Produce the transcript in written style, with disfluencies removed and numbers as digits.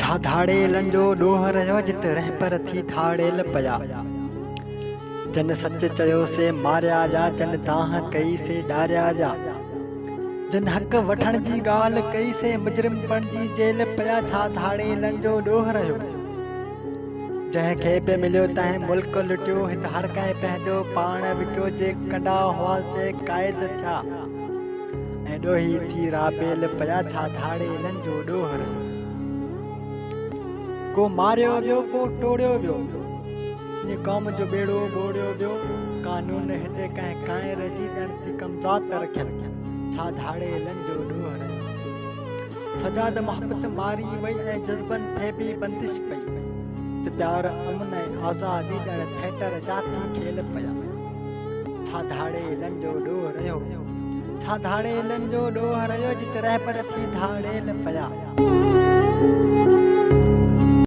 छा धाड़ेलन जो ॾोह रहियो जित रहपर थी थाड़ेल पया। जन सच चयो से मारिया जा, जन दाह कई से ॾारिया जा। जन हक़ वठण जी ॻाल्हि कई से मुजरिम बणिजी जेल पया। छा धाड़ेलन जो ॾोह रहियो जंहिंखे पे मिलियो तंहिं मुल्क लुटियो। हित हर कंहिं पंहिंजो पाण विकियो। जे कंडा हुआसे क़ाइद थिया ऐं ॾोही थी राबेल पया। छा धाड़ेलन जो ॾोह रहियो को मारियो वियो को टोड़ियो वियो। ये कौम जो बेड़ो ॿोड़ियो वियो। कानून हिते कंहिं काइर जी ॻणती कमज़ात रखियल। छा धाड़ेलन जो ॾोह रहियो सजाद मोहब्बत मारी वई ऐं जज़्बनि खे बि बंदिश पई। त प्यार अमन ऐं आज़ादी ॼण थिएटर जा थी खेल पया। छा धाड़ेलन जो ॾोह रहियो छा धाड़ेलन जो ॾोह रहियो जित रहबर थी धाड़ेल पया।